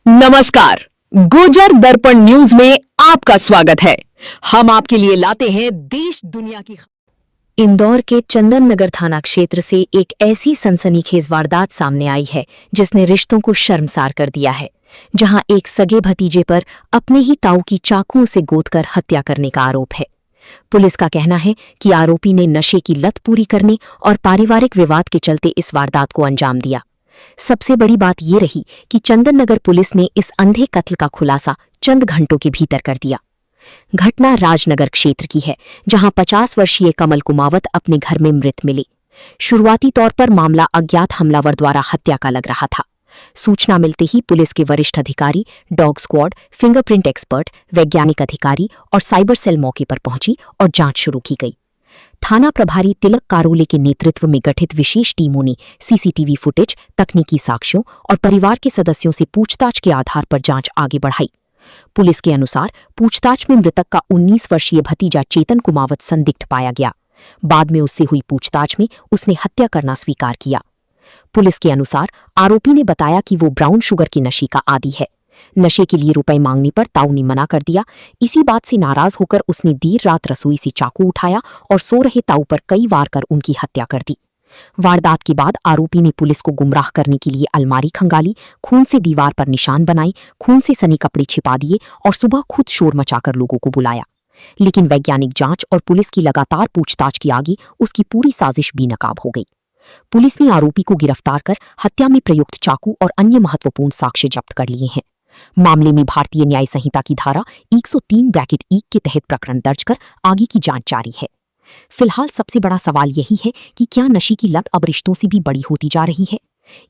नमस्कार, गुर्जर दर्पण न्यूज में आपका स्वागत है। हम आपके लिए लाते हैं देश दुनिया की। इंदौर के चंदन नगर थाना क्षेत्र से एक ऐसी सनसनीखेज वारदात सामने आई है जिसने रिश्तों को शर्मसार कर दिया है, जहां एक सगे भतीजे पर अपने ही ताऊ की चाकुओं से गोदकर हत्या करने का आरोप है। पुलिस का कहना है कि आरोपी ने नशे की लत पूरी करने और पारिवारिक विवाद के चलते इस वारदात को अंजाम दिया। सबसे बड़ी बात ये रही कि चंदन नगर पुलिस ने इस अंधे कत्ल का खुलासा चंद घंटों के भीतर कर दिया। घटना राजनगर क्षेत्र की है, जहां 50 वर्षीय कमल कुमावत अपने घर में मृत मिले। शुरुआती तौर पर मामला अज्ञात हमलावर द्वारा हत्या का लग रहा था। सूचना मिलते ही पुलिस के वरिष्ठ अधिकारी, डॉग स्क्वाड, फिंगरप्रिंट एक्सपर्ट, वैज्ञानिक अधिकारी और साइबर सेल मौके पर पहुंची और जांच शुरू की गई। थाना प्रभारी तिलक कारोले के नेतृत्व में गठित विशेष टीमों ने सीसीटीवी फुटेज, तकनीकी साक्ष्यों और परिवार के सदस्यों से पूछताछ के आधार पर जांच आगे बढ़ाई। पुलिस के अनुसार पूछताछ में मृतक का 19 वर्षीय भतीजा चेतन कुमावत संदिग्ध पाया गया। बाद में उससे हुई पूछताछ में उसने हत्या करना स्वीकार किया। पुलिस के अनुसार आरोपी ने बताया कि वो ब्राउन शुगर के नशे का आदी है। नशे के लिए रुपए मांगने पर ताऊ ने मना कर दिया। इसी बात से नाराज होकर उसने देर रात रसोई से चाकू उठाया और सो रहे ताऊ पर कई वार कर उनकी हत्या कर दी। वारदात के बाद आरोपी ने पुलिस को गुमराह करने के लिए अलमारी खंगाली, खून से दीवार पर निशान बनाई, खून से सनी कपड़े छिपा दिए और सुबह खुद शोर मचाकर लोगों को बुलाया। लेकिन वैज्ञानिक जांच और पुलिस की लगातार पूछताछ के आगे उसकी पूरी साजिश बेनकाब हो गई। पुलिस ने आरोपी को गिरफ्तार कर हत्या में प्रयुक्त चाकू और अन्य महत्वपूर्ण साक्ष्य जब्त कर लिए हैं। मामले में भारतीय न्याय संहिता की धारा 103(1) के तहत प्रकरण दर्ज कर आगे की जांच जारी है। फिलहाल सबसे बड़ा सवाल यही है कि क्या नशे की लत अब रिश्तों से भी बड़ी होती जा रही है।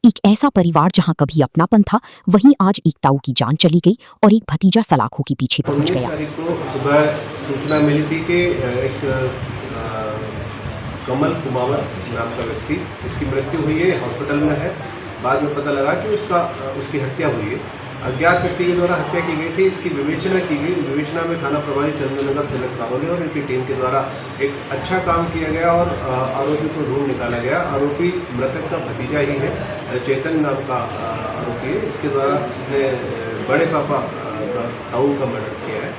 एक ऐसा परिवार जहां कभी अपनापन था, वहीं आज एक ताऊ की जान चली गई और एक भतीजा सलाखों के पीछे पहुंच गया। 19 तारीख को सुबह सूचना मिली थी कि एक कमल कुमावत नाम का व्यक्ति, इसकी मृत्यु हुई है, हॉस्पिटल में है। बाद में पता लगा कि उसकी हत्या हुई है। अज्ञात व्यक्ति के द्वारा हत्या की गई थी। इसकी विवेचना की गई। विवेचना में थाना प्रभारी चंदन नगर तिलक कारोले और इनकी टीम के द्वारा एक अच्छा काम किया गया और आरोपी को ढूंढ निकाला गया। आरोपी मृतक का भतीजा ही है, चेतन नाम का आरोपी है। इसके द्वारा अपने बड़े पापा ताऊ का मर्डर किया है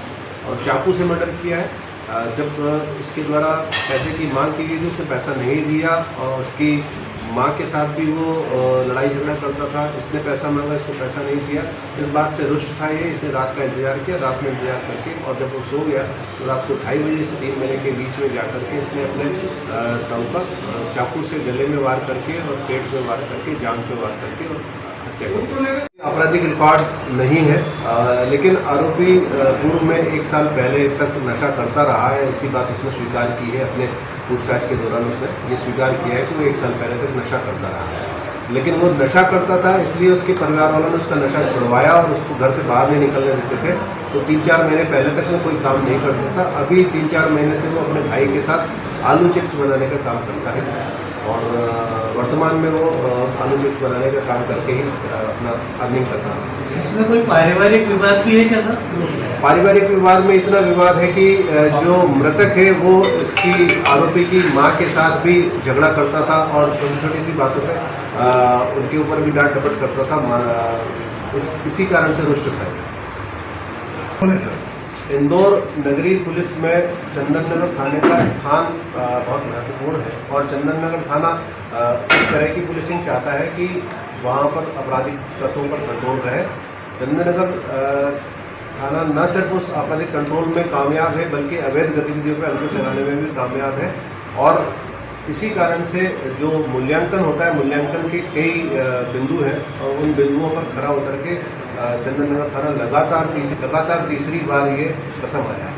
और चाकू से मर्डर किया है। जब इसके द्वारा पैसे की मांग की गई थी, उसने पैसा नहीं दिया और उसकी माँ के साथ भी वो लड़ाई झगड़ा करता था। इसने पैसा मांगा, इसको पैसा नहीं दिया। इस बात से रुष्ट था ये। इसने रात का इंतजार किया। रात में इंतजार करके और जब वो सो गया तो रात को 2:30 बजे से 3 बजे के बीच में जा करके इसने अपने ताऊ का चाकू से गले में वार करके और पेट में वार करके, जांघ पे वार करके और हत्या कर। आपराधिक रिकॉर्ड नहीं है, लेकिन आरोपी पूर्व में 1 साल पहले तक नशा करता रहा है। इसी बात उसने स्वीकार की है। अपने पूछताछ के दौरान उसने ये स्वीकार किया है कि वो 1 साल पहले तक नशा करता रहा है। लेकिन वो नशा करता था, इसलिए उसके परिवार वालों ने उसका नशा छुड़वाया और उसको घर से बाहर नहीं निकलने देते थे। तो 3-4 महीने पहले तक वो कोई काम नहीं करता था। अभी 3-4 महीने से वो अपने भाई के साथ आलू चिप्स बनाने का काम करता है और वर्तमान में वो आलू चिप्स बनाने का काम करके ही अपना अर्निंग करता है। इसमें कोई पारिवारिक विवाद भी है क्या सर? पारिवारिक विवाद में इतना विवाद है कि जो मृतक है वो इसकी आरोपी की मां के साथ भी झगड़ा करता था और छोटी छोटी सी बातों पे उनके ऊपर भी डांट डपट करता था। इसी कारण से रुष्ट था। इंदौर नगरी पुलिस में चंदन नगर थाने का स्थान बहुत महत्वपूर्ण है और चंदन नगर थाना इस तरह की पुलिसिंग चाहता है कि वहाँ पर आपराधिक तत्वों पर कंट्रोल रहे। चंदन नगर थाना न सिर्फ उस आपराधिक कंट्रोल में कामयाब है, बल्कि अवैध गतिविधियों पर अंकुश लगाने में भी कामयाब है। और इसी कारण से जो मूल्यांकन होता है, मूल्यांकन के कई बिंदु हैं और उन बिंदुओं पर खरा उतर के चंदन नगर थाना लगातार तीसरी बार ये प्रथम आया है।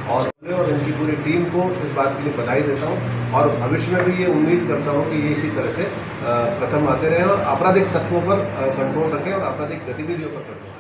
और इनकी पूरी टीम को इस बात के लिए बधाई देता हूँ और भविष्य में भी ये उम्मीद करता हूँ कि ये इसी तरह से प्रथम आते रहे और आपराधिक तत्वों पर कंट्रोल रखें और आपराधिक गतिविधियों पर कंट्रोल।